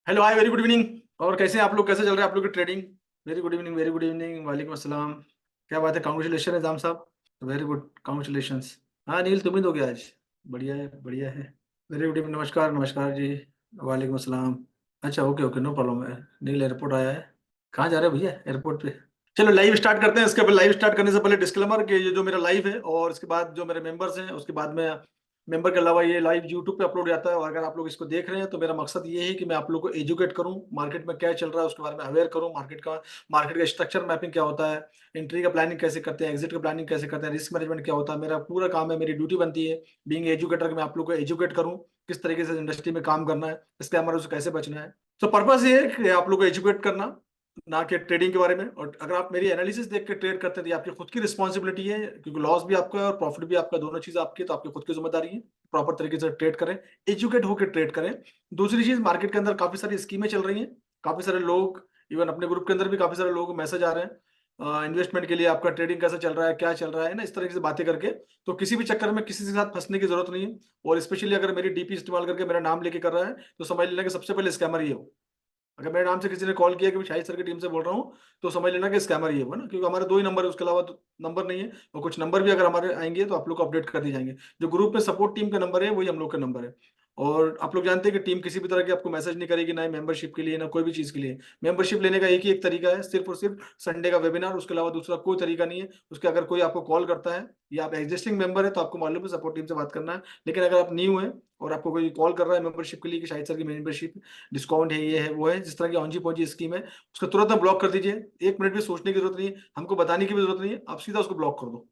Hello, हाय, very good evening. और कैसे हैं आप लोग? कैसे चल रहा है आप लोग की trading? Very good evening, very good evening, वालेकुम अस्सलाम। क्या बात है, कांग्रेचुलेशन है जाम साहब। Very good, congratulations. हाँ नील, तुम ही तो गया आज। बढ़िया है, बढ़िया है। वेरी गुड इवनिंग, नमस्कार, नमस्कार जी। वालेकुम अस्सलाम। अच्छा, ओके ओके, नो प्रॉब्लम है। नील एयरपोर्ट आया है। कहाँ जा रहे हो भैया, एयरपोर्ट पे? चलो लाइव स्टार्ट करते हैं। इसके पहले, लाइव स्टार्ट करने से पहले डिस्क्लेमर कि ये जो मेरा लाइव है और इसके बाद जो मेरे मेंबर्स हैं, उसके बाद में मेंबर के अलावा ये लाइव यूट्यूब पे अपलोड जाता है। और अगर आप लोग इसको देख रहे हैं तो मेरा मकसद ये है कि मैं आप लोग को एजुकेट करूं, मार्केट में क्या चल रहा है उसके बारे में अवेयर करूं, मार्केट का स्ट्रक्चर मैपिंग क्या होता है, एंट्री का प्लानिंग कैसे करते हैं, एग्जिट का प्लानिंग कैसे करते हैं, रिस्क मैनेजमेंट क्या होता है। मेरा पूरा काम है, मेरी ड्यूटी बनती है बीइंग एजुकेटर कि मैं आप लोग को एजुकेट करूं, किस तरीके से इंडस्ट्री में काम करना है, स्कैमर से कैसे बचना है। तो पर्पस ये है कि आप लोग को एजुकेट करना, ना कि ट्रेडिंग के बारे में। और अगर आप मेरी एनालिसिस देख के ट्रेड करते हैं तो ये आपकी खुद की रिस्पॉन्सिबिलिटी है, क्योंकि लॉस भी आपका है और प्रॉफिट भी आपका, दोनों चीज आपकी, तो आपकी खुद की जिम्मेदारी है। प्रॉपर तरीके से ट्रेड करें, एजुकेट होकर ट्रेड करें। दूसरी चीज, मार्केट के अंदर काफी सारी स्कीमें चल रही हैं, काफी सारे लोग, इवन अपने ग्रुप के अंदर भी काफी सारे लोग मैसेज आ रहे हैं इन्वेस्टमेंट के लिए, आपका ट्रेडिंग कैसा चल रहा है, क्या चल रहा है ना, इस तरीके से बातें करके। तो किसी भी चक्कर में किसी के साथ फंसने की जरूरत नहीं है। और स्पेशली अगर मेरी डीपी इस्तेमाल करके मेरा नाम लेके कर रहा है तो समझ लेना कि सबसे पहले स्कैमर ही हो। अगर मेरे नाम से किसी ने कॉल किया कि मैं शाहिद सर की टीम से बोल रहा हूँ तो समझ लेना कि स्कैमर ही है ना, क्योंकि हमारे दो ही नंबर है, उसके अलावा तो नंबर नहीं है। और कुछ नंबर भी अगर हमारे आएंगे तो आप लोग को अपडेट कर दिए जाएंगे। जो ग्रुप में सपोर्ट टीम का नंबर है वही हम लोग का नंबर है। और आप लोग जानते हैं कि टीम किसी भी तरह की आपको मैसेज नहीं करेगी, ना ही मेंबरशिप के लिए, ना कोई भी चीज के लिए। मेंबरशिप लेने का एक ही एक तरीका है, सिर्फ और सिर्फ संडे का वेबिनार, उसके अलावा दूसरा कोई तरीका नहीं है। उसके अगर कोई आपको कॉल करता है या आप एग्जिस्टिंग मेंबर है तो आपको मालूम है सपोर्ट टीम से बात करना है। लेकिन अगर आप न्यू है और आपको कोई कॉल कर रहा है मेंबरशिप के लिए कि शाहिद सर की मेंबरशिप डिस्काउंट है, ये है, वो है, जिस तरह की औंजी पौंजी स्कीम है, उसको तुरंत आप ब्लॉक कर दीजिए। एक मिनट भी सोचने की जरूरत नहीं है, हमको बताने की भी जरूरत नहीं है, आप सीधा उसको ब्लॉक कर दो।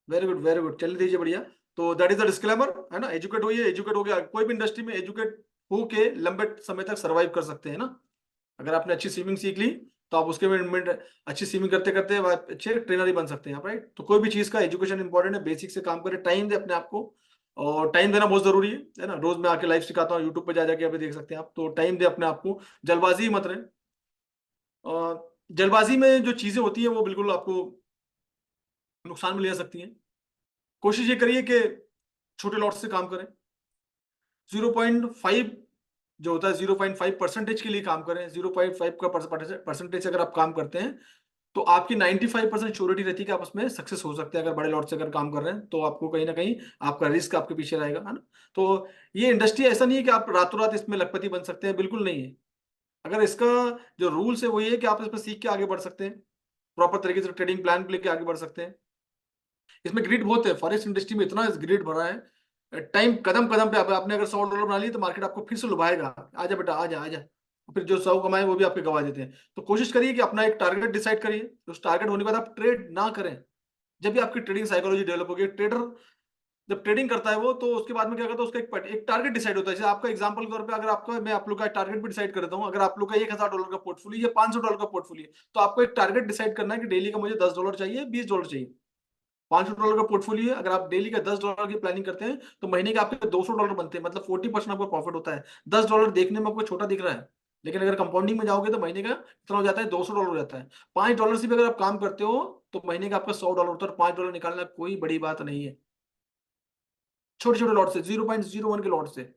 वेरी गुड, वेरी गुड, चलिए दीजिए, बढ़िया। तो दैट इज द डिस्क्लेमर, है ना। एजुकेट होइए, एजुकेट हो गया, कोई भी इंडस्ट्री में एजुकेट हो के लंबे समय तक सर्वाइव कर सकते हैं ना। अगर आपने अच्छी स्विमिंग सीख ली तो आप उसके में अच्छी स्विमिंग करते करते आप अच्छे ट्रेनर ही बन सकते हैं आप, राइट। तो कोई भी चीज का एजुकेशन इंपॉर्टेंट है, बेसिक से काम करें, टाइम दे अपने आप को। और टाइम देना बहुत जरूरी है ना। रोज मैं आके लाइव सिखाता हूँ, यूट्यूब पे जा जाके अभी देख सकते हैं आप। तो टाइम दे अपने आप को, जल्दबाजी ही मत रहे। जल्दबाजी में जो चीजें होती है वो बिल्कुल आपको नुकसान में ले जा सकती हैं। कोशिश ये करिए कि छोटे लॉट से काम करें। 0.5 जो होता है, 0.5% के लिए काम करें। 0.5 का परसेंटेज अगर आप काम करते हैं तो आपकी 95% श्योरिटी रहती है कि आप उसमें सक्सेस हो सकते हैं। अगर बड़े लॉट से अगर काम कर रहे हैं तो आपको कहीं ना कहीं आपका रिस्क आपके पीछे रहेगा, है ना। तो ये इंडस्ट्री ऐसा नहीं है कि आप रातों रात इसमें लखपति बन सकते हैं, बिल्कुल नहीं है। अगर इसका जो रूल्स है वो ये है कि आप इसमें सीख के आगे बढ़ सकते हैं, प्रॉपर तरीके से ट्रेडिंग प्लान लेके आगे बढ़ सकते हैं। इसमें ग्रिड बहुत है, फॉरेक्स इंडस्ट्री में इतना ग्रिड भरा है। टाइम कदम कदम पे आपने अगर $100 बना लिया तो मार्केट आपको फिर से लुभाएगा, आजा बेटा आजा आजा। फिर जो 100 कमाए वो भी आपके गवा देते हैं। तो कोशिश करिए कि अपना एक टारगेट डिसाइड करिए, उस टारगेट होने के बाद आप ट्रेड ना करें। जब भी आपकी ट्रेडिंग साइकोलॉजी डेवलप होगी, ट्रेडर जब ट्रेडिंग करता है वो, तो उसके बाद में क्या करता है, उसका एक टारगेट डिसाइड होता है। जैसे आपका एग्जांपल के तौर पे, अगर आपका, मैं आप लोग का टारगेट भी डिसाइड करता हूँ, अगर आप लोग का $1000 का पोर्टफोलियो या $500 का पोर्टफोलियो, तो आपको एक टारगेट डिसाइड करना है कि डेली का मुझे $10 चाहिए, $20 चाहिए। $500 का पोर्टफोलियो है, अगर आप डेली का $10 की प्लानिंग करते हैं तो महीने के आपके $200 बनते हैं, मतलब 40% आपका प्रॉफिट होता है। $10 देखने में आपको छोटा दिख रहा है, लेकिन अगर कंपाउंडिंग में जाओगे तो महीने का कितना हो जाता है, $200 हो जाता है। $5 से भी अगर आप काम करते हो तो महीने का आपका $100 होता है। और $5 निकालना कोई बड़ी बात नहीं है, छोटे छोटे लॉट से, 0.01 के लॉट से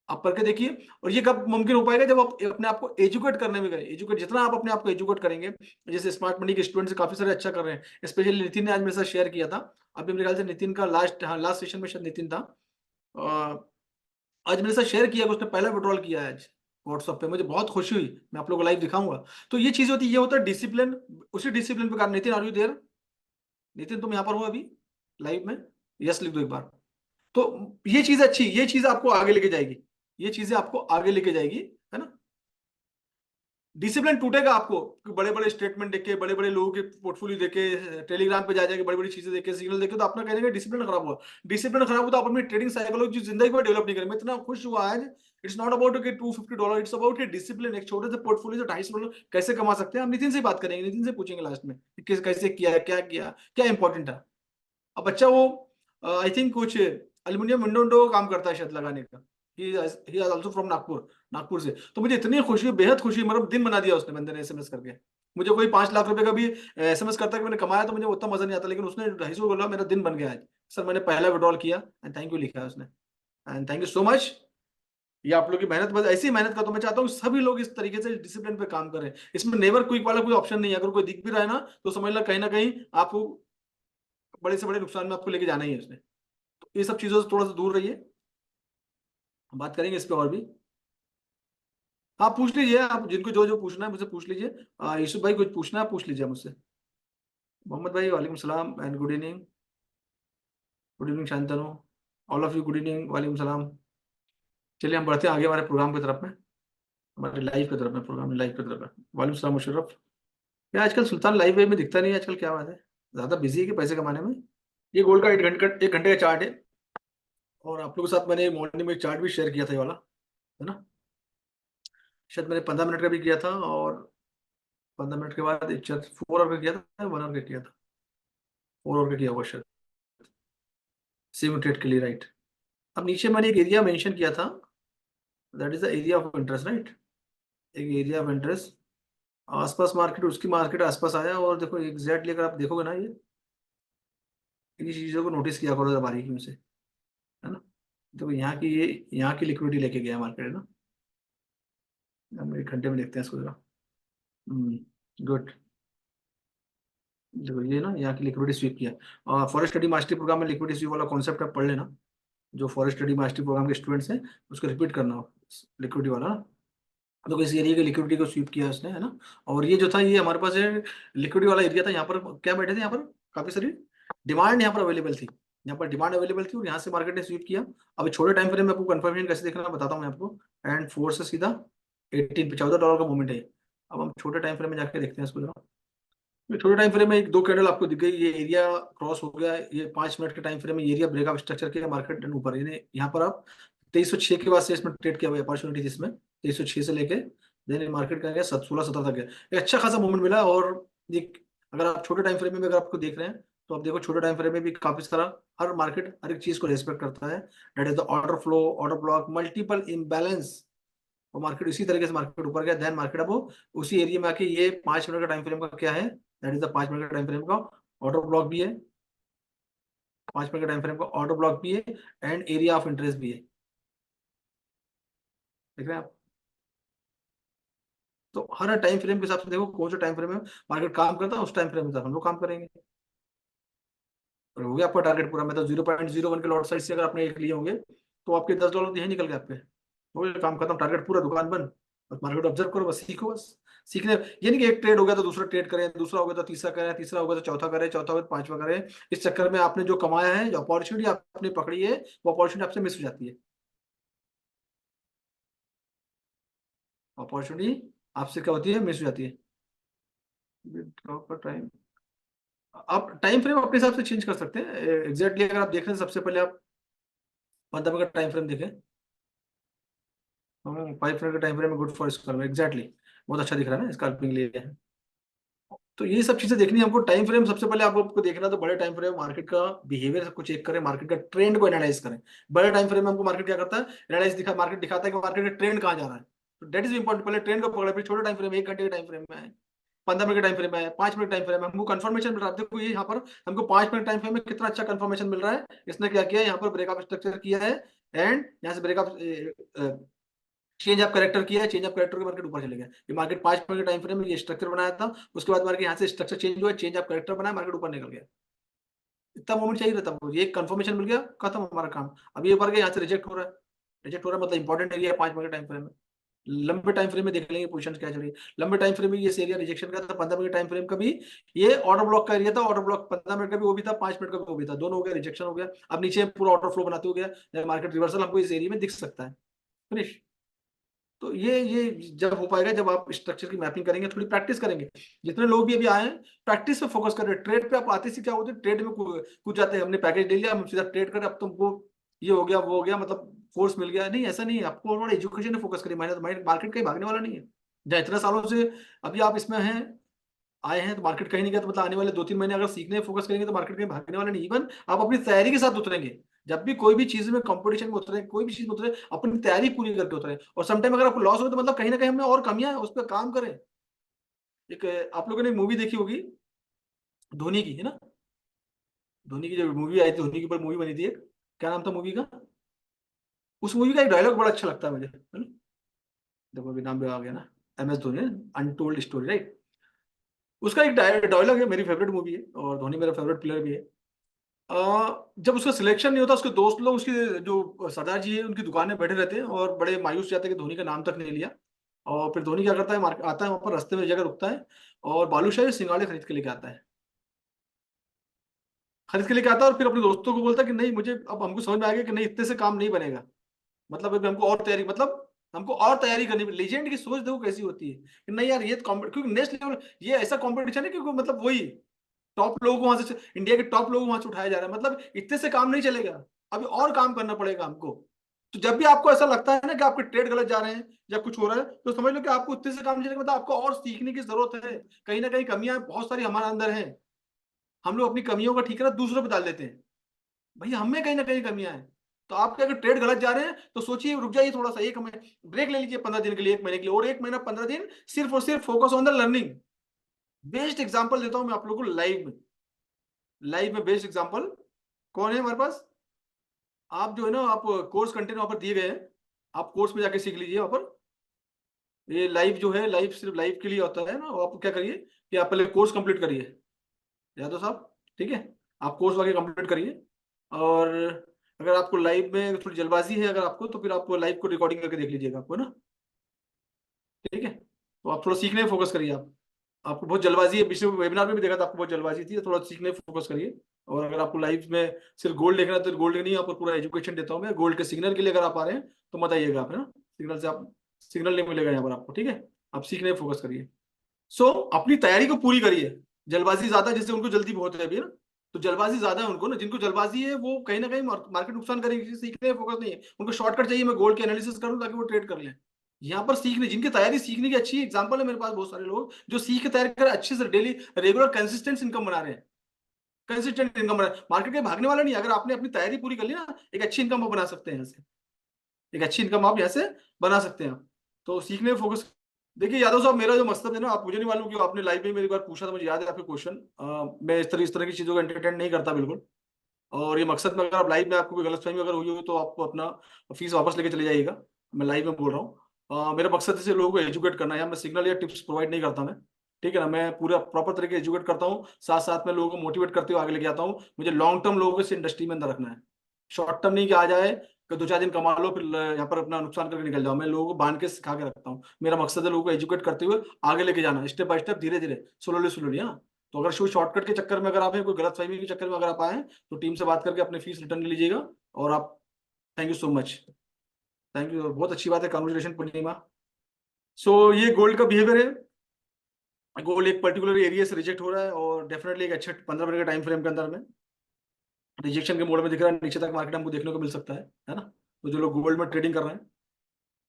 आप करके देखिए। और ये कब मुमकिन हो पाएगा, जब आप अपने आप को एजुकेट करने में गए। एजुकेट जितना आप अपने आप को एजुकेट करेंगे, जैसे स्मार्ट मनी के स्टूडेंट से काफी सारे अच्छा कर रहे हैं, स्पेशली नितिन ने आज मेरे साथ शेयर किया था। अभी मेरे ख्याल से नितिन का लास्ट, हाँ लास्ट सेशन में शायद नितिन था। आज मेरे साथ शेयर किया कि उसने पहला विड्रॉल किया है आज व्हाट्सएप पे, मुझे बहुत खुशी हुई। मैं आप लोगों को लाइव दिखाऊंगा। तो ये चीज होती है, ये होता है डिसिप्लिन। उसी डिसिप्लिन पे काम। Nitin, are you there? Nitin, तुम यहाँ पर हो अभी लाइव में? यस लिख दो एक बार। तो ये चीज अच्छी, ये चीज आपको आगे लेके जाएगी, ये चीजें आपको आगे लेके जाएगी, है ना। डिसिप्लिन टूटेगा आपको, बड़े बड़े स्टेटमेंट देखे, बड़े बड़े लोगों के पोर्टफोलियो देखे, टेलीग्राम पे जा जाके बड़ी बड़ी चीजें देखे, सिग्नल देखे, तो अपना कहने का डिसिप्लिन खराब हुआ। डिसिप्लिन खराब हुआ तो आप अपनी ट्रेडिंग साइकोलॉजी जिंदगी में डेवलप नहीं करें। मैं इतना खुश हुआ आज। इट्स नॉट अबाउट कि $250, इट्स अबाउट डिसिप्लिन। एक छोटे से पोर्टफोलियो से $250 कैसे कमा सकते हैं, हम नितिन से बात करेंगे, नितिन से पूछेंगे लास्ट में कि कैसे किया, क्या किया, क्या इंपॉर्टेंट था। अब बच्चा वो, आई थिंक कुछ एल्यूमिनियम विंडो काम करता है शायद लगाने का। ही आल्सो फ्रॉम नागपुर, नागपुर से। तो मुझे इतनी खुशी, बेहद खुशी, मतलब दिन बना दिया उसने, बंदे ने एसएमएस करके। मुझे कोई 5 लाख रुपए का भी एसएमएस करता कि मैंने कमाया तो मुझे उतना मजा नहीं आता, लेकिन उसने 250 बोला, मेरा दिन बन गया आज। सर मैंने पहला विड्रॉल किया एंड थैंक यू लिखा है उसने, and thank you so much. ये आप लोग की मेहनत, बस ऐसी मेहनत का, तो मैं चाहता हूँ सभी लोग इस तरीके से डिसिप्लिन पे काम करें। इसमें नेवर क्विक वाला कोई ऑप्शन नहीं है। अगर कोई दिख भी रहा है ना, तो समझ लो कहीं ना कहीं आपको बड़े से बड़े नुकसान में आपको लेके जाना ही है उसने। तो ये सब चीजों से थोड़ा सा दूर रहिए। हम बात करेंगे इस पे और भी। आप पूछ लीजिए, आप जिनको जो जो पूछना है मुझसे पूछ लीजिए। यूसुफ भाई कुछ पूछना है, पूछ लीजिए मुझसे। मोहम्मद भाई वालेकुम सलाम and good evening. Good evening Shantanu. All of you good evening, वालेकुम सलाम। चलिए हम बढ़ते हैं आगे हमारे प्रोग्राम की तरफ में, हमारे लाइव की तरफ में, प्रोग्राम लाइव की तरफ में। वालेकुम सलाम मुशर्रफ। क्या आजकल सुल्तान लाइव वे में दिखता नहीं है आजकल, क्या बात है? ज्यादा बिजी है कि पैसे कमाने में? ये गोल्ड का 1 घंटे का चार्ट है। और आप लोगों के साथ मैंने मॉर्निंग में चार्ट भी शेयर किया था, ये वाला, है ना? शायद मैंने 15 मिनट का भी किया था, और 15 मिनट के बाद एक चार्ट 4 आवर का किया था, 1 आवर का किया था। 4 आवर का किया हुआ शायद, सेम ट्रेड के लिए, राइट? अब नीचे मैंने एक एरिया मेंशन किया था, that is the area of interest, right? एक एरिया ऑफ इंटरेस्ट, आसपास मार्केट, उसकी मार्केट आसपास आया। और देखो एग्जैक्टली अगर आप देखोगे ना, ये इन चीजों को नोटिस किया करो बारीकी से, है ना? देखो यहाँ की, ये यहाँ की लिक्विडिटी लेके गया मार्केट, है ना? हम 1 घंटे में देखते हैं इसको जरा। गुड। देखो ये ना, यहाँ की लिक्विडिटी स्वीप किया। और फॉरेस्ट स्टडी मास्टरी प्रोग्राम में लिक्विडिटी स्वीप वाला कॉन्सेप्ट आप पढ़ लेना। जो फॉरेस्ट स्टडी मास्टरी प्रोग्राम के स्टूडेंट्स हैं, उसको रिपीट करना, लिक्विडिटी वाला ना। तो इस एरिया की लिक्विडिटी को स्वीप किया उसने, है ना? और ये जो था, ये हमारे पास लिक्विडिटी वाला एरिया था। यहाँ पर क्या बैठे थे, यहाँ पर काफी सारी डिमांड यहाँ पर अवेलेबल थी। यहाँ पर डिमांड अवेलेबल थी और यहाँ से मार्केट ने स्वीप किया। अब छोटे टाइम फ्रेम में आपको कंफर्मेशन कैसे देखना है बताता हूँ मैं आपको। एंड 4 से सीधा 18 पे $14 का मूवमेंट है। अब हम छोटे टाइम फ्रेम में जाकर देखते हैं इसको जरा। ये छोटे टाइम फ्रेम में एक दो कैंडल आपको दिख गई, ये एरिया क्रॉस हो गया। ये 5 मिनट के टाइम फ्रेम में एरिया ब्रेकअप स्ट्रक्चर के मार्केट ऊपर, यानी यहाँ पर आप 2306 के बाद से इसमें ट्रेड किया हुआ अपॉर्चुनिटी, जिसमें 2306 से लेके देन मार्केट का गया 16-17 तक गया। एक अच्छा खासा मूवमेंट मिला। और ये अगर आप छोटे टाइम फ्रेम में अगर आपको देख रहे हैं, तो आप देखो छोटे टाइम फ्रेम में भी काफी सारा, हर मार्केट हर एक चीज को रेस्पेक्ट करता है। That is the order flow, order block, multiple imbalance. और मार्केट इसी तरीके से मार्केट ऊपर गया। देन मार्केट अब वो उसी एरिया में आके, ये 5 मिनट का टाइम फ्रेम का क्या है, दैट इज द 5 मिनट का टाइम फ्रेम का ऑर्डर ब्लॉक भी है। 5 मिनट का टाइम फ्रेम का ऑर्डर ब्लॉक भी है, एंड एरिया ऑफ इंटरेस्ट भी है। देख रहे हैं आप? तो हर टाइम फ्रेम के हिसाब से देखो कौन सा टाइम फ्रेम में मार्केट काम करता है, उस टाइम फ्रेम के साथ हम लोग काम करेंगे। और हो गया आपका टारगेट पूरा। मतलब 0.01 के लॉट साइज से अगर आपने एक लिए होंगे, तो आपके $10 तो यही निकल गए आपके। हो गया काम खत्म, टारगेट पूरा, दुकान बंद। बस मार्केट ऑब्जर्व करो, बस सीखो, बस सीखने। ये नहीं कि एक ट्रेड हो गया तो दूसरा ट्रेड करें, दूसरा हो गया तो तीसरा करें, तीसरा हो गया तो चौथा करें, चौथा हो गया तो पांचवा करें। इस चक्कर में आपने जो कमाया है, जो अपॉर्चुनिटी आपने पकड़ी है, वो अपॉर्चुनिटी आपसे मिस हो जाती है। अपॉर्चुनिटी आपसे क्या होती है, मिस हो जाती है। टाइम, आप टाइम फ्रेम अपने हिसाब से चेंज कर सकते हैं एग्जैक्टली। अगर आप देख रहे हैं, सबसे पहले आप 15 मिनट का टाइम फ्रेम देखें। 5 मिनट का टाइम फ्रेम है, गुड फॉर स्कैल्पिंग, एग्जैक्टली। बहुत अच्छा दिख रहा है ना स्कैल्पिंग लिए। तो ये सब चीजें देखनी है हमको। टाइम फ्रेम सबसे पहले आपको देखना, तो बड़े टाइम फ्रेम मार्केट का बिहेवियर सबको चेक करें, मार्केट का ट्रेंड को एनालाइज करें। बड़े टाइम फ्रेम में हमको मार्केट क्या करता है, एनालाइज दिखा, मार्केट दिखाता है कि मार्केट का ट्रेंड कहाँ जा रहा है। तो दैट इज इंपॉर्टेंट, पहले ट्रेंड को पकड़े। फिर छोटे टाइम फ्रेम, 1 घंटे के टाइम फ्रेम में है, 15 मिनट का टाइम फ्रेम है, 5 मिनट टाइम फ्रेम है, हमको कंफर्मेशन मिल रहा है। देखो ये यहाँ पर हमको 5 मिनट टाइम फ्रेम में कितना अच्छा कंफर्मेशन मिल रहा है। इसने क्या किया, यहाँ पर ब्रेकअप स्ट्रक्चर किया है, एंड यहाँ से ब्रेकअप चेंज ऑफ करेक्टर किया है। चेंज ऑफ करेक्टर के मार्केट ऊपर चले गया। ये मार्केट 5 मिनट के टाइम फ्रेम में ये स्ट्रक्चर बनाया था, उसके बाद मार्केट यहाँ से स्ट्रक्चर चेंज हुआ, चेंज ऑफ करेक्टर बनाया, मार्केट ऊपर निकल गया। इतना मोमेंट चाहिए रहता हमको, ये कंफर्मेशन मिल गया, खत्म हमारा काम। अब ये ऊपर गया, यहाँ से रिजेक्ट हो रहा है। रिजेक्ट हो रहा है मतलब इंपॉर्टेंट एरिया है 5 मिनट के टाइम फ्रेम में। लंबे टाइम फ्रेम में देख लेंगे पोजीशन क्या चल रही है। लंबे टाइम फ्रेम में ये एरिया रिजेक्शन का था, 15 मिनट टाइम फ्रेम का भी ये ऑर्डर ब्लॉक का एरिया था। ऑर्डर ब्लॉक 15 मिनट का भी वो भी था, 5 मिनट का भी वो भी था, दोनों हो गया, रिजेक्शन हो गया। अब नीचे पूरा ऑर्डर फ्लो बनाते हो गया, मार्केट रिवर्सल हमको इस एरिया में दिख सकता है। फिनिश। तो ये जब हो पाएगा, जब आप स्ट्रक्चर की मैपिंग करेंगे, थोड़ी प्रैक्टिस करेंगे। जितने लोग भी अभी आए हैं, प्रैक्टिस पे फोकस कर रहे हैं। ट्रेड पे आप आते से क्या होते हैं, ट्रेड में कूद जाते हैं। हमने पैकेज ले लिया, हम सीधा ट्रेड करें, अब तुमको ये हो गया, वो हो गया, मतलब फोर्स मिल गया। नहीं, ऐसा नहीं है। आपको थोड़ा एजुकेशन में फोकस करिए। मार्केट कहीं भागने वाला नहीं है। जहाँ इतना सालों से अभी आप इसमें हैं, आए हैं, तो मार्केट कहीं नहीं गया। तो मतलब आने वाले 2-3 महीने अगर सीखने फोकस करेंगे, तो मार्केट कहीं भागने वाला नहीं। इवन आप अपनी तैयारी के साथ उतरेंगे। जब भी कोई भी चीज में कंपटीशन में उतरे, कोई भी चीज में उतरे, अपनी तैयारी पूरी करके उतरे। और समटाइम अगर आपको लॉस हो, तो मतलब कहीं ना कहीं हमने और कमियां है, उस पर काम करें। एक आप लोगों ने मूवी देखी होगी, धोनी की, है ना? धोनी की जो मूवी आई थी, धोनी के ऊपर मूवी बनी थी एक, क्या नाम था मूवी का? उस मूवी का एक डायलॉग बड़ा अच्छा लगता है मुझे, है ना? देखो अभी नाम भी आ गया ना, MS Dhoni, untold story, right? उसका एक डायलॉग है, मेरी फेवरेट मूवी है और धोनी मेरा फेवरेट प्लेयर भी है। जब उसका सिलेक्शन नहीं होता, उसके दोस्त लोग, उसके जो सरदार जी है, उनकी दुकान में बैठे रहते हैं और बड़े मायूस जाते हैं कि धोनी का नाम तक नहीं लिया। और फिर धोनी क्या करता है, मार्केट आता है, वहां पर रास्ते में जगह रुकता है और बालूशाही सिंगाड़े खरीद के लेके आता है। खरीद के लेके आता है और फिर अपने दोस्तों को बोलता है कि नहीं, मुझे अब हमको समझ में आ गया कि नहीं, इतने से काम नहीं बनेगा, मतलब अभी हमको और तैयारी, मतलब हमको और तैयारी करनी पड़ेगी। लेजेंड की सोच देखो कैसी होती है कि नहीं यार, ये तो क्योंकि नेक्स्ट लेवल, ये ऐसा कॉम्पिटिशन है क्योंकि मतलब वही टॉप लोगों को वहां से, इंडिया के टॉप लोगों को वहां से उठाया जा रहा है, मतलब इतने से काम नहीं चलेगा, अभी और काम करना पड़ेगा हमको। तो जब भी आपको ऐसा लगता है ना कि आपके ट्रेड गलत जा रहे हैं या कुछ हो रहा है, तो समझ लो कि आपको इतने से काम नहीं चलेगा, मतलब आपको और सीखने की जरूरत है। कहीं ना कहीं कमियां बहुत सारी हमारे अंदर है, हम लोग अपनी कमियों का ठीकरा दूसरों पर डाल देते हैं। भैया हम में कहीं ना कहीं कमियां हैं। तो आपके अगर ट्रेड गलत जा रहे हैं तो सोचिए, रुक जाइए थोड़ा सा, एक हमें ब्रेक ले लीजिए 15 दिन के लिए, 1 महीने के लिए, और 1 महीना 15 दिन सिर्फ और सिर्फ focus on the learning. Best example देता हूं मैं आप लोगों को, लाइव में, लाइव में बेस्ट एग्जांपल कौन है हमारे पास? आप जो है ना, आप कोर्स कंटेंट वहां पर दिए गए हैं, आप कोर्स में जाके सीख लीजिए वहां पर। ये लाइव जो है, लाइव सिर्फ लाइव के लिए होता है ना, आप क्या करिए कि आप पहले कोर्स कंप्लीट करिए, यादव साहब, ठीक है? आप कोर्स वगैरह कंप्लीट करिए। और अगर आपको लाइव में थोड़ी जल्दबाजी है अगर आपको, तो फिर आप लाइव को रिकॉर्डिंग करके देख लीजिएगा आपको ना, ठीक है? तो आप थोड़ा सीखने में फोकस करिए। आप, आपको बहुत जल्दबाजी है, पिछले वेबिनार में भी देखा था आपको बहुत जल्दबाजी थी, तो थोड़ा सीखने में फोकस करिए। और अगर आपको लाइव में सिर्फ गोल्ड देखना है तो गोल्ड नहीं, आपको पूरा एजुकेशन देता हूँ मैं। गोल्ड के सिग्नल के लिए अगर आप आ रहे हैं तो मत आइएगा आप, है ना? सिग्नल से आप, सिग्नल नहीं मिलेगा यहाँ पर आपको, ठीक है? आप सीखने में फोकस करिए। सो अपनी तैयारी को पूरी करिए। जल्दबाजी ज्यादा है, जिससे उनको जल्दी बहुत है अभी ना, तो जल्दबाजी ज्यादा है उनको ना, जिनको जल्दबाजी है वो कहीं ना कहीं मार्केट नुकसान करेगी, सीखने में फोकस नहीं है उनको, शॉर्टकट चाहिए, मैं गोल्ड के एनालिसिस करूं ताकि वो ट्रेड कर लें। यहाँ पर सीखने, जिनकी तैयारी सीखने की अच्छी एग्जांपल है मेरे पास, बहुत सारे लोग जो सीख के तैयारी कर अच्छे से डेली रेगुलर कंसिस्टेंट इनकम बना रहे हैं। कंसिस्टेंट इनकम बना रहे हैं, मार्केट में भागने वाला नहीं। अगर आपने अपनी तैयारी पूरी कर ली ना, एक अच्छी इनकम आप बना सकते हैं यहाँ से, एक अच्छी इनकम आप यहाँ से बना सकते हैं आप। तो सीखने में फोकस। देखिए यादव साहब, मेरा जो मकसद है ना, आप मुझे नहीं मालूम कि आपने लाइव में मेरी बार पूछा था, मुझे याद है आपके क्वेश्चन। मैं इस तरह की चीजों को एंटरटेन नहीं करता बिल्कुल। और ये मकसद में, अगर आप लाइव में आपको कोई गलतफहमी अगर हुई हो तो आप अपना फीस वापस लेके चले जाइएगा। मैं लाइव में बोल रहा हूँ। मेरा मकसद है लोगों को एजुकेट करना है, मैं सिग्नल या टिप्स प्रोवाइड नहीं करता मैं, ठीक है ना? मैं पूरा प्रॉपर तरीके एजुकेट करता हूँ, साथ साथ में लोगों को मोटिवेट करते हुए आगे लेके आता हूँ। मुझे लॉन्ग टर्म लोगों को इस इंडस्ट्री में अंदर रखना है, शॉर्ट टर्म नहीं कि आ जाए कि 2-4 दिन कमा लो फिर यहाँ पर अपना नुकसान करके निकल जाओ। मैं लोगों को बांध के सिखा के रखता हूँ। मेरा मकसद है लोगों को एजुकेट करते हुए आगे लेके जाना, स्टेप बाय स्टेप, धीरे धीरे, स्लोली स्लोली। हाँ, तो अगर शो शॉर्टकट के चक्कर में अगर आप हैं, कोई गलत फहमी के चक्कर में अगर आप आए हैं, तो टीम से बात करके अपने फीस रिटर्न ले लीजिएगा। और आप, thank you so much, thank you, बहुत अच्छी बात है, कॉन्ग्रेचुलेशन पूर्णिमा। सो ये गोल्ड का बिहेवियर है। गोल्ड एक पर्टिकुलर एरिया से रिजेक्ट हो रहा है और डेफिनेटली एक अच्छे 15 मिनट के टाइम फ्रेम के अंदर में रिजेक्शन के मोड में दिख रहा है, नीचे तक मार्केट हमको देखने को मिल सकता है ना? तो जो लोग गोल्ड में ट्रेडिंग कर रहे हैं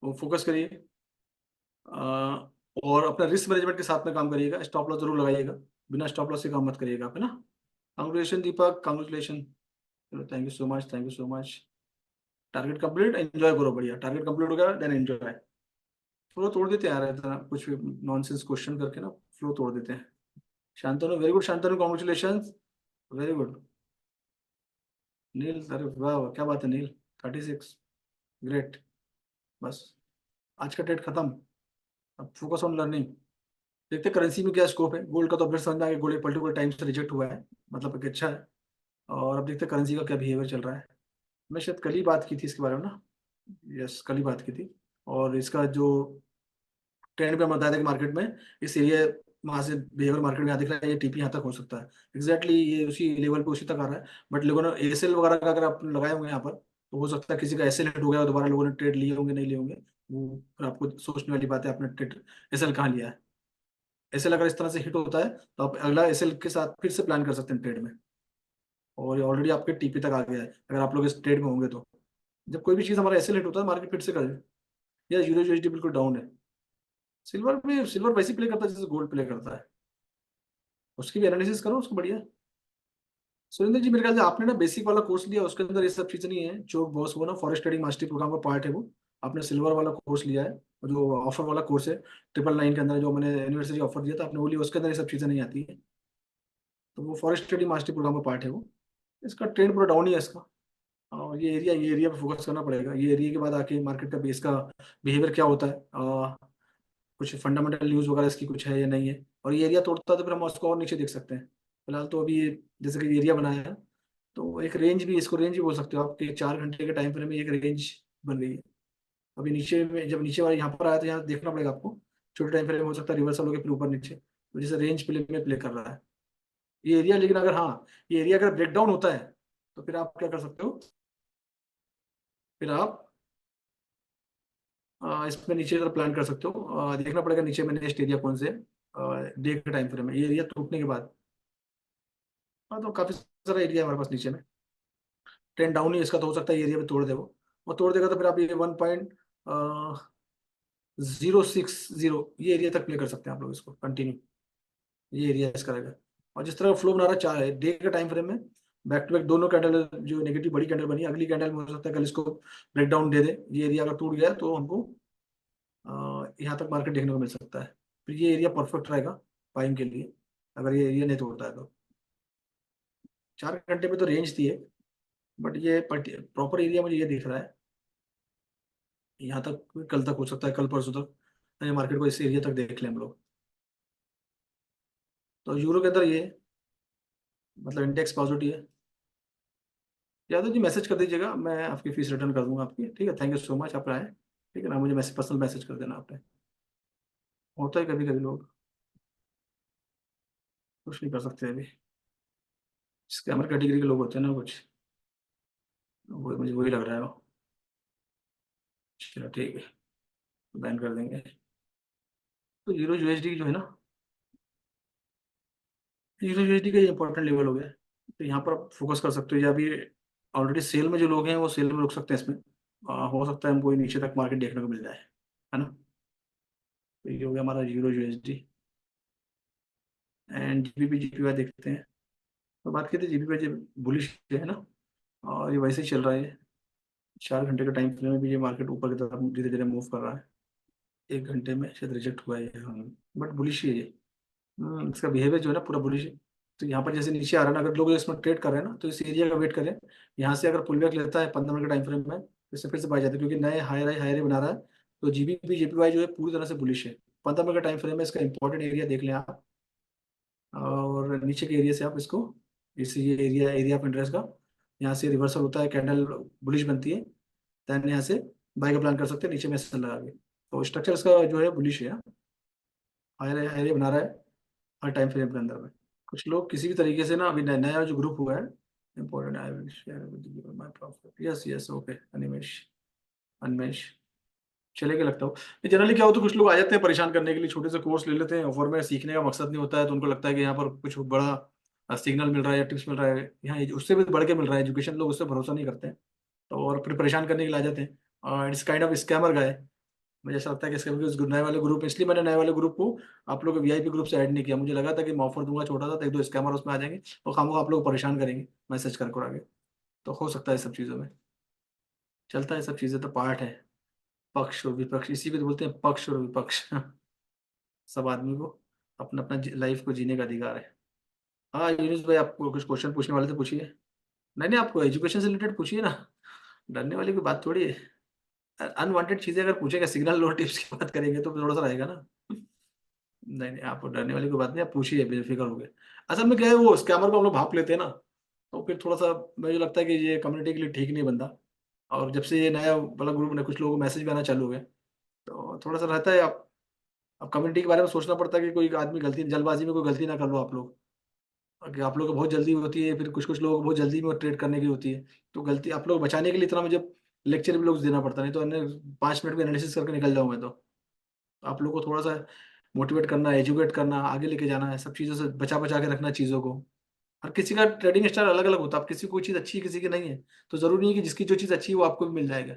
वो फोकस करिए। और अपना रिस्क मैनेजमेंट के साथ में काम करिएगा, स्टॉप लॉस जरूर लगाइएगा, बिना स्टॉप लॉस से काम मत करिएगा आप, है ना? Congratulation Deepak, congratulation, thank you so much, thank you so much. Target complete, enjoy करो, बढ़िया, टारगेट कंप्लीट हो गया, देन एंजॉय। फ्लो तोड़ देते हैं यार, इतना कुछ भी नॉनसेंस क्वेश्चन करके ना फ्लो तोड़ देते हैं। Shantanu, very good Shantanu, congratulation, very good. Neel, अरे वाह वाह, क्या बात है नील, 36, ग्रेट। बस, आज का डेट खत्म, अब फोकस ऑन लर्निंग। देखते करेंसी में क्या स्कोप है। गोल्ड का तो अपडेट समझ में आ गया, गोल्ड एक पर्टिकुलर टाइम से रिजेक्ट हुआ है, मतलब कि अच्छा है। और अब देखते करेंसी का क्या बिहेवियर चल रहा है। मैं शायद कल ही बात की थी इसके बारे में ना, यस कल ही बात की थी। और इसका जो ट्रेंड पे हम बताया था कि मार्केट में इस एरिया, वहां से बिहेवियर मार्केट में यहाँ दिख रहा है, ये टीपी यहाँ तक हो सकता है। एग्जैक्टली ये उसी लेवल पे उसी तक आ रहा है। बट लोगों ने एसएल वगैरह का अगर आप लगाए होंगे यहाँ पर, तो हो सकता है किसी का एसएल हिट हो गया और दोबारा लोगों ने ट्रेड लिए होंगे, नहीं लिए होंगे, वो फिर आपको सोचने वाली बात है, आपने ट्रेड एसएल कहाँ लिया है। एसएल अगर इस तरह से हिट होता है तो आप अगला एसएल के साथ फिर से प्लान कर सकते हैं ट्रेड में। और ये ऑलरेडी आपके टीपी तक आ गया है, अगर आप लोग इस ट्रेड में होंगे तो। जब कोई भी चीज़ हमारा एसएल हिट होता है, मार्केट फिर से कर, या यूरो यूएसडी बिल्कुल डाउन है। सिल्वर भी, सिल्वर वैसे प्ले करता है जैसे गोल्ड प्ले करता है, उसकी भी एनालिसिस करो उसको, बढ़िया। सुरेंद्र जी, मेरे ख्याल से आपने ना बेसिक वाला कोर्स लिया, उसके अंदर ये सब चीज़ें नहीं है जो बॉस, वो ना फॉरेस्ट ट्रेडिंग मास्टरी प्रोग्राम का पार्ट है वो। आपने सिल्वर वाला कोर्स लिया है, और जो ऑफर वाला कोर्स है 999 के अंदर जो मैंने यूनिवर्सिटी ऑफर दिया था, आपने वो लिया, उसके अंदर ये सब चीज़ें नहीं आती है। तो वो फॉरेस्ट ट्रेडिंग मास्टरी प्रोग्राम का पार्ट है वो। इसका ट्रेंड पूरा डाउन ही है इसका। और ये एरिया पे फोकस करना पड़ेगा। ये एरिया के बाद आके मार्केट का बेस का बिहेवियर क्या होता है, कुछ फंडामेंटल न्यूज़ वगैरह इसकी कुछ है या नहीं है। और ये एरिया तोड़ता है तो फिर हम उसको और नीचे देख सकते हैं। फिलहाल तो अभी जैसे कि एरिया बनाया है, तो एक रेंज भी, इसको रेंज भी बोल सकते हो आप, कि 4 घंटे के टाइम फ्रेम में एक रेंज बन गई है। अभी नीचे में, जब नीचे वाला यहाँ पर आया तो यहाँ देखना पड़ेगा आपको। छोटे टाइम फ्रेम में हो सकता है रिवर्सल होकर फिर ऊपर नीचे, तो जैसे रेंज प्ले में प्ले कर रहा है ये एरिया। लेकिन अगर हाँ, ये एरिया अगर ब्रेक डाउन होता है तो फिर आप क्या कर सकते हो, फिर आप इसमें नीचे तरफ प्लान कर सकते हो। देखना पड़ेगा नीचे में नेक्स्ट एरिया कौन से डे के टाइम फ्रेम में, ये एरिया टूटने के बाद। हाँ, तो काफी सारा एरिया है हमारे पास नीचे में। ट्रेंड डाउन ही इसका, तो हो सकता है ये एरिया पे तोड़ दे वो तोड़ देगा तो फिर आप ये 1.060 ये एरिया तक प्ले कर सकते हैं आप लोग इसको कंटिन्यू। ये एरिया इसका रहेगा। और जिस तरह फ्लो बना रहा है, चार डे के टाइम फ्रेम में बैक टू बैक दोनों कैंडल, जो नेगेटिव बड़ी कैंडल बनी, अगली कैंडल में हो सकता है कल इसको ब्रेक डाउन दे दे। ये एरिया अगर टूट गया तो हमको यहाँ तक मार्केट देखने को मिल सकता है। फिर ये एरिया परफेक्ट रहेगा बाइंग के लिए, अगर ये एरिया नहीं तोड़ता है तो। 4 घंटे में तो रेंज थी है, बट ये प्रॉपर एरिया मुझे ये दिख रहा है यहाँ तक, कल तक हो सकता है, कल परसों तक मार्केट को इस एरिया तक देख लें हम लोग। तो यूरो के अंदर ये, मतलब इंडेक्स पॉजिटिव है। यादव जी मैसेज कर दीजिएगा, मैं आपकी फीस रिटर्न कर दूंगा आपकी, ठीक है। थैंक यू सो मच, आप आए, ठीक है ना। मुझे मैसेज, पर्सनल मैसेज कर देना आपने। होता है कभी कभी, लोग कुछ नहीं कर सकते अभी। स्कैमर कैटेगरी के लोग होते हैं ना कुछ, वो मुझे वही लग रहा है वो। चलो ठीक है, बैन कर देंगे। तो यूरो यूएसडी जो है ना, यूरो यूएसडी का इंपॉर्टेंट लेवल हो गया है। तो यहाँ पर आप फोकस कर सकते हो, या अभी ऑलरेडी सेल में जो लोग हैं वो सेल में रुक सकते हैं इसमें। हो सकता है हमको ये नीचे तक मार्केट देखने को मिल जाए, है ना। तो ये हो गया हमारा यूरो यूएसडी। एंड जीबीपी जीपीवाई देखते हैं। तो बात करते हैं जीबीपी, जो बुलिश है ना, और ये वैसे ही चल रहा है। 4 घंटे के टाइम फ्रेम में भी ये मार्केट ऊपर की तरफ धीरे धीरे मूव कर रहा है। 1 घंटे में शायद रिजेक्ट हुआ है ये, हाँ, बट बुलिश ही है ये। इसका बिहेवियर जो है ना पूरा बुलिश है। तो यहाँ पर जैसे नीचे आ रहा है ना, अगर लोग इसमें ट्रेड कर रहे हैं ना, तो इस एरिया का वेट करें। यहाँ से अगर पुल बैक लेता है 15 मिनट के टाइम फ्रेम में, तो इससे फिर से बाय जाता है, क्योंकि नए हायर बना रहा है। तो जीबीपी जेपीवाई जो है पूरी तरह से बुलिश है। 15 मिनट का टाइम फ्रेम में इसका इंपॉर्टेंट एरिया देख लें आप। और नीचे के एरिया से आप इसको, इस ये एरिया ऑफ इंटरेस्ट का, यहाँ से रिवर्सल होता है, कैंडल बुलिश बनती है, देन यहाँ से बाय का प्लान कर सकते हैं नीचे में सेल लगा के। तो स्ट्रक्चर इसका जो है बुलिश है, हायर हायर बना रहा है हर टाइम फ्रेम के अंदर में। कुछ लोग किसी भी तरीके से ना, अभी नया जो ग्रुप हुआ है, important, I will share with my profit, yes yes okay, Animesh, Anmesh, चलेगा लगता हो। जनरली क्या होता है, कुछ लोग आ जाते हैं परेशान करने के लिए, छोटे से कोर्स ले लेते हैं, ऑफर में सीखने का मकसद नहीं होता है, तो उनको लगता है कि यहाँ पर कुछ बड़ा सिग्नल मिल रहा है या टिप्स मिल रहा है, यहाँ उससे भी बढ़ के मिल रहा है एजुकेशन, लोग उससे भरोसा नहीं करते हैं। तो और फिर परेशान करने के लिए आ जाते हैं, और इट्स काइंड ऑफ स्कैमर गाय। मुझे ऐसा लगता है कि इसके उस नए वाले ग्रुप, इसलिए मैंने नए वाले ग्रुप को आप लोग वीआईपी ग्रुप से ऐड नहीं किया। मुझे लगा था कि मैं ऑफर दूंगा छोटा सा, तो एक दो स्कैमर उसमें आ जाएंगे और खामोखा आप लोग को परेशान करेंगे मैसेज कर आगे। तो हो सकता है इस सब चीज़ों में चलता है, सब चीज़ें तो पार्ट है। पक्ष और विपक्ष, इसी को तो बोलते हैं पक्ष और विपक्ष। सब आदमी को अपना अपना लाइफ को जीने का अधिकार है। हाँ यूनुस भाई, आपको कुछ क्वेश्चन पूछने वाले थे, पूछिए। नहीं नहीं, आपको एजुकेशन से रिलेटेड पूछिए ना, डरने वाली कोई बात थोड़ी है। अनवांटेड चीजें अगर पूछेगा, सिग्नल लो टिप्स की बात करेंगे तो थोड़ा सा रहेगा ना। नहीं नहीं, आप डरने वाली कोई बात नहीं, आप पूछिए, बेफिक्र हो गए। असल में क्या है, वो स्कैमर को हम लोग भाप लेते हैं ना, तो फिर थोड़ा सा मुझे लगता है कि ये कम्युनिटी के लिए ठीक नहीं बनता। और जब से ये नया वाला ग्रुप ने, कुछ लोगों को मैसेज भी आना चालू हो गए, तो थोड़ा सा रहता है। आप अब कम्युनिटी के बारे में सोचना पड़ता है कि कोई आदमी गलती, जल्दबाजी में कोई गलती ना कर लो आप लोग। कि आप लोग को बहुत जल्दी होती है, फिर कुछ कुछ लोगों को बहुत जल्दी में ट्रेड करने की होती है। तो गलती आप लोग बचाने के लिए इतना मुझे लेक्चर भी लोग देना पड़ता, नहीं तो 5 मिनट में एनालिसिस करके निकल जाऊँ मैं तो। आप लोग को थोड़ा सा मोटिवेट करना, एजुकेट करना, आगे लेके जाना है, सब चीज़ों से बचा बचा के रखना चीज़ों को। हर किसी का ट्रेडिंग स्टाइल अलग अलग होता है। अब किसी को कोई चीज़ अच्छी है, किसी की नहीं है, तो जरूरी नहीं है कि जिसकी जो चीज़ अच्छी है वो आपको भी मिल जाएगा।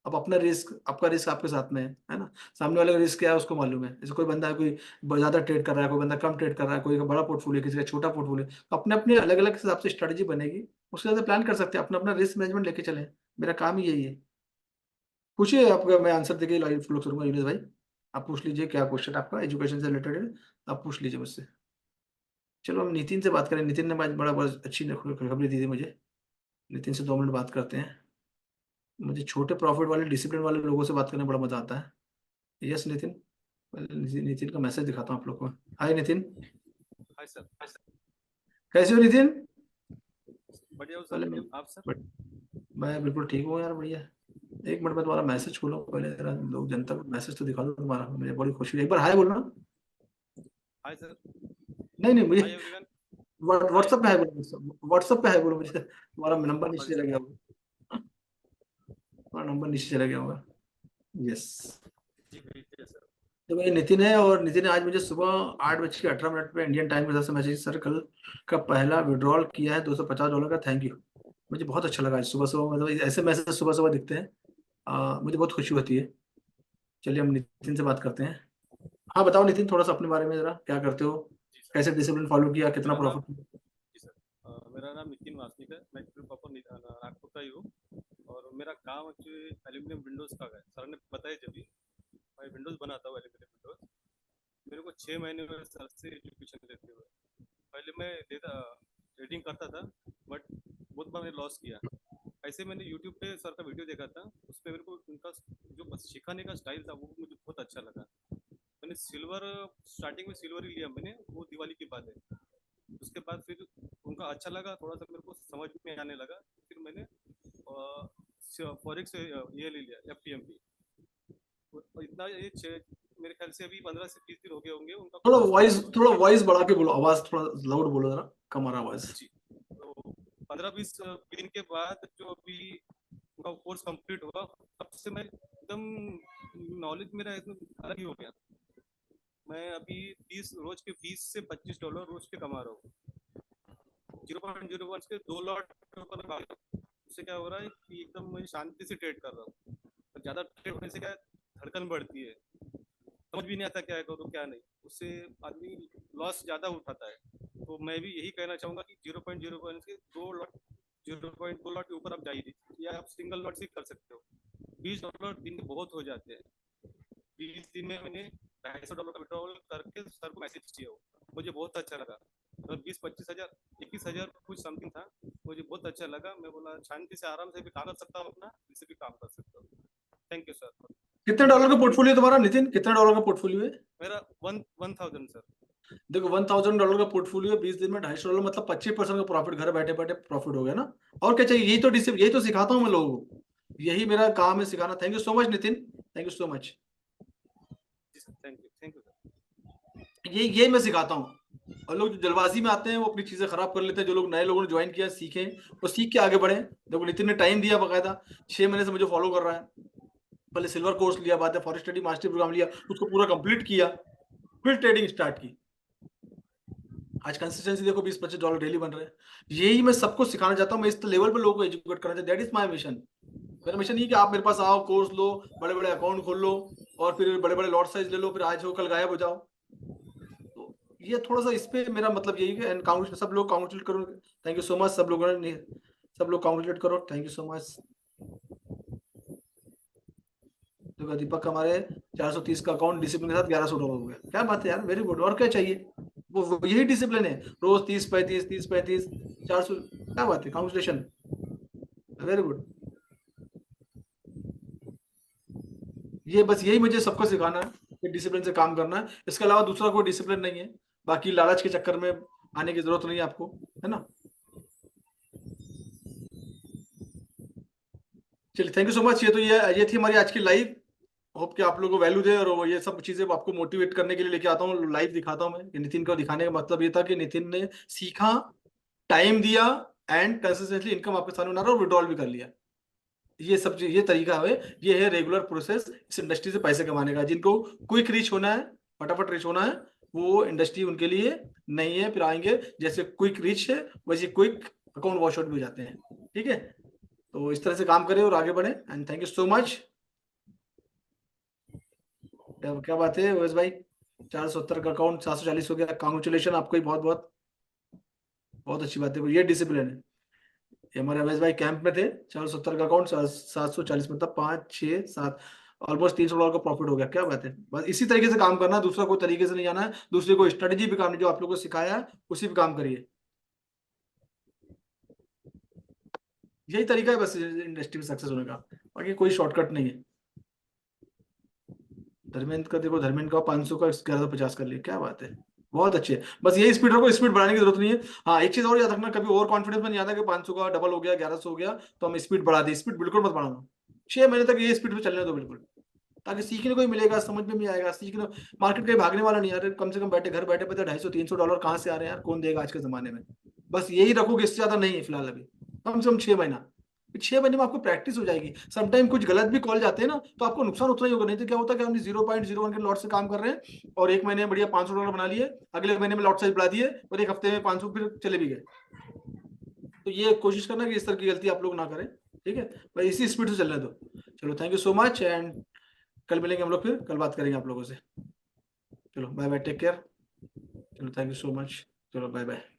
अब अपना रिस्क, आपका रिस्क आपके साथ में है ना। सामने वाले का रिस्क क्या है उसको मालूम है। जैसे कोई बंदा है, कोई ज्यादा ट्रेड कर रहा है, कोई बंदा कम ट्रेड कर रहा है, कोई का बड़ा पोर्टफोलियो, किसी का छोटा पोर्टफोलियो, तो अपने अपने अलग अलग हिसाब से स्ट्रेटेजी बनेगी। उसके साथ प्लान कर सकते हैं, अपना अपना रिस्क मैनेजमेंट लेके चले। मेरा काम ही यही है। पूछिए, आपका मैं आंसर देके लाइव फ्लो करूंगा यूनिस भाई। आप पूछ लीजिए, क्या क्वेश्चन आपका एजुकेशन से रिलेटेड है, आप पूछ लीजिए मुझसे। चलो हम नितिन से बात करें। नितिन ने आज बड़ा बड़ा अच्छी खबरें दी थी मुझे। नितिन से 2 मिनट बात करते हैं। मुझे छोटे प्रॉफिट वाले डिसिप्लिन वाले लोगों से बात करने में बड़ा मजा आता है। यस नितिन, पहले नितिन का मैसेज दिखाता हूँ आप लोग को। हाय नितिन, हाय सर। कैसे हो नितिन? बढ़िया हो पहले सर, मैं आप सर? बट मैं बिल्कुल ठीक हूँ यार, बढ़िया। एक मिनट में तुम्हारा मैसेज खोलो पहले, जरा लोग जनता को मैसेज तो दिखा दो तुम्हारा, मुझे बड़ी खुशी हुई। एक बार हाय बोलना। Hi sir. नहीं नहीं, मुझे हाय एवरीवन। हाय। व्हाट्सएप पे हाय बोलो, व्हाट्सएप पे हाय बोलो मुझे। तुम्हारा नंबर नीचे सॉरी चला सर। गया होगा, तुम्हारा नंबर नीचे चला गया होगा। यस। जी भेजिए सर। तो ये नितिन है, और नितिन ने आज मुझे सुबह 8:18 पे इंडियन टाइम के हिसाब से मैसेज, सर कल का पहला विड्रॉल किया है $250 का, थैंक यू। मुझे बहुत अच्छा लगा आज सुबह सुबह, मतलब ऐसे मैसेज सुबह सुबह दिखते हैं, मुझे बहुत खुशी होती है। चलिए हम नितिन से बात करते हैं। हाँ बताओ नितिन, थोड़ा सा अपने बारे में, जरा क्या करते हो, जी सर। कैसे डिसिप्लिन फॉलो किया, कितना मेरा नाम प्रॉफिट? जी सर, मेरा नाम नितिन वासनिक है। मैं प्रॉपर नागपुर का ही हूँ। और मेरा काम एक्चुअली एल्यूमिनियम विंडोज़ का है। सर ने बताया जब भी मैं विंडोज़ बनाता हूँ, एल्यूमिनियम विंडोज़। मेरे को 6 महीने हुए सर से एजुकेशन लेते हुए। पहले मैं ट्रेडिंग करता था, बट बहुत बार मैंने लॉस किया। ऐसे मैंने यूट्यूब पे सर का वीडियो देखा था, उस पर मेरे को उनका जो बस सिखाने का स्टाइल था वो मुझे बहुत अच्छा लगा। मैंने सिल्वर, स्टार्टिंग में सिल्वर ही लिया मैंने, वो दिवाली की बात है। उसके बाद फिर उनका अच्छा लगा, थोड़ा सा मेरे को समझ में आने लगा। फिर मैंने फॉरेक्स ये ले लिया, FTMP। इतना ये मेरे ख्याल से अभी 15 से 20 दिन हो गए होंगे उनका कोर्स करते हुए। थोड़ा वॉइस बढ़ा के बोलो, आवाज थोड़ा लाउड बोलो, जरा कम आ रहा आवाज। जी। तो 15-20 दिन के बाद जो अभी उनका कोर्स कंप्लीट हुआ, तब से मैं एकदम नॉलेज मेरा एकदम अलग ही हो गया। मैं अभी 30 रोज के $20 से $25 रोज के कमा रहा हूँ। 0.01 के 2 लॉट के ऊपर मैं कमा रहा हूँ। उससे क्या हो रहा है कि एकदम मैं शांति से ट्रेड कर रहा हूँ। ज्यादा ट्रेड होने से क्या है, धड़कन बढ़ती है, समझ भी नहीं आता क्या करो क्या नहीं। उससे आदमी लॉस ज्यादा उठाता है। तो मैं भी यही कहना चाहूंगा कि 0.01 के 2 लॉट, 0.2 लॉट के ऊपर आप जाइए, या आप सिंगल लॉट से कर सकते हो। $20 दिन के बहुत हो जाते हैं। 20 दिन में मैंने $250 का विड्रॉल करके सर को मैसेज किया हो, मुझे बहुत अच्छा लगा। और 20-25 हज़ार, 21 हज़ार कुछ समथिंग था, मुझे बहुत अच्छा लगा। मैं बोला शांति से आराम से भी काम कर सकता हूँ, अपना इसे भी काम कर सकता हूँ। Thank you sir. कितने डॉलर का पोर्टफोलियो तुम्हारा नितिन, कितने डॉलर का पोर्टफोलियो है? मेरा 1000 सर। देखो $1000 का पोर्टफोलियो 20 दिन में $250, मतलब 25% का प्रॉफिट, घर बैठे बैठे प्रॉफिट हो गया ना। और क्या चाहिए? यही तो सिखाता हूँ मैं लोगों को, यही मेरा काम है सिखाना। Thank you so much Nitin, thank you so much. जी सर, थैंक यू सर। ये मैं सिखाता हूँ। और लोग जो जल्दबाजी में आते हैं वो अपनी चीजें खराब कर लेते हैं। जो लोग नए लोगों ने ज्वाइन किया, सीखें, वो सीख के आगे बढ़े। देखो नितिन ने टाइम दिया बकायदा, 6 महीने से मुझे फॉलो कर रहा है। पहले सिल्वर कोर्स लिया, बाद में फॉरेस्ट स्टडी मास्टर प्रोग्राम लिया, उसको पूरा कंप्लीट किया, फिर ट्रेडिंग स्टार्ट की। आज कंसिस्टेंसी देखो, $20-25 डेली बन रहे हैं। यही मैं सबको सिखाना चाहता हूँ, मैं इस लेवल पे लोगों को एजुकेट करना चाहता हूँ। That is my mission. मेरा मिशन ये कि आप मेरे पास आओ, कोर्स लो, बड़े बड़े अकाउंट खोल लो, और फिर बड़े बड़े लॉट साइज ले लो, फिर आज हो कल गायब हो जाओ। तो ये थोड़ा सा इस पे मेरा मतलब यही है। एंड काउंट, सब लोग काउंसुलेट करो। थैंक यू सो मच सब लोगों ने, सब लोग काउंसुलेट करो, थैंक यू सो मच। तो दीपक हमारे 430 का अकाउंट डिसिप्लिन के साथ $1100 हो गया, क्या बात है यार, वेरी गुड। और क्या चाहिए? वो यही डिसिप्लिन है, रोज 30-35, 30-35, 400, क्या बात है, कांग्रेचुलेशन, वेरी गुड। ये बस यही मुझे सबको सिखाना है कि डिसिप्लिन से काम करना है, इसके अलावा दूसरा कोई डिसिप्लिन नहीं है। बाकी लालच के चक्कर में आने की जरूरत नहीं है आपको, है ना। चलिए थैंक यू सो मच। ये थी हमारी आज की लाइव। होप कि आप लोगों को वैल्यू दे, और वो ये सब चीजें आपको मोटिवेट करने के लिए लेके आता हूँ, लाइव दिखाता हूँ मैं। कि नितिन को दिखाने का मतलब ये था कि नितिन ने सीखा, टाइम दिया, एंड कंसिस्टेंटली इनकम आपके सामने बना रहा और विड्रॉल भी कर लिया। ये सब ये तरीका है, ये है रेगुलर प्रोसेस इस इंडस्ट्री से पैसे कमाने का। जिनको क्विक रीच होना है, फटाफट रीच होना है, वो इंडस्ट्री उनके लिए नहीं है। फिर आएंगे, जैसे क्विक रीच है वैसे क्विक अकाउंट वॉश आउट भी हो जाते हैं। ठीक है, तो इस तरह से काम करें और आगे बढ़े। And thank you so much. क्या बात है वैस भाई, 470 का अकाउंट 740 हो गया, कॉन्ग्रेचुलेशन आपको ही, बहुत बहुत बहुत अच्छी बात है। ये डिसिप्लिन है। ये हमारे अवैस भाई कैंप में थे, 470 का अकाउंट 740, मतलब 5-6-7, ऑलमोस्ट $300 का प्रॉफिट हो गया, क्या बात है। बस इसी तरीके से काम करना है, दूसरा कोई तरीके से नहीं जाना है, दूसरे को स्ट्रेटेजी भी काम नहीं, जो आप लोगों को सिखाया है उसी पे काम करिए। यही तरीका है बस इंडस्ट्री में सक्सेस होने का, बाकी कोई शॉर्टकट नहीं है। धर्मेंद्र का देखो, धर्मेंद्र का 500 का 1150 कर लिया, क्या बात है, बहुत अच्छे है। बस यही स्पीड रखो, स्पीड बढ़ाने की जरूरत नहीं है। हाँ एक चीज और याद रखना, कभी ओवर कॉन्फिडेंस में नहीं आता कि 500 का डबल हो गया 1100 हो गया तो हम स्पीड बढ़ा दी, स्पीड बिल्कुल मत बढ़ाना। 6 महीने तक ये स्पीड पे चलने दो बिल्कुल, ताकि सीखने को ही मिलेगा, समझ में भी आएगा, सीखने। मार्केट कहीं भागने वाला नहीं यार, कम से कम बैठे घर बैठे पता 250-300 डॉलर कहाँ से आ रहे हैं यार, कौन देगा आज के जमाने में। बस यही रखो कि इससे ज्यादा नहीं है फिलहाल अभी, कम से कम 6 महीना। 6 महीने में आपको प्रैक्टिस हो जाएगी। समटाइम कुछ गलत भी कॉल जाते हैं ना तो आपको नुकसान उतना ही होगा, नहीं तो क्या होता है कि हमने 0.01 के लॉट से काम कर रहे हैं और एक महीने में बढ़िया $500 बना लिए, अगले महीने में लॉट साइज बढ़ा दिए और एक हफ्ते में 500 फिर चले भी गए। तो ये कोशिश करना कि इस तरह की गलती आप लोग ना करें, ठीक है। भाई इसी स्पीड से चलने दो। चलो thank you so much, and कल मिलेंगे हम लोग, फिर कल बात करेंगे आप लोगों से। चलो बाय बाय, टेक केयर। चलो थैंक यू सो मच, चलो बाय बाय।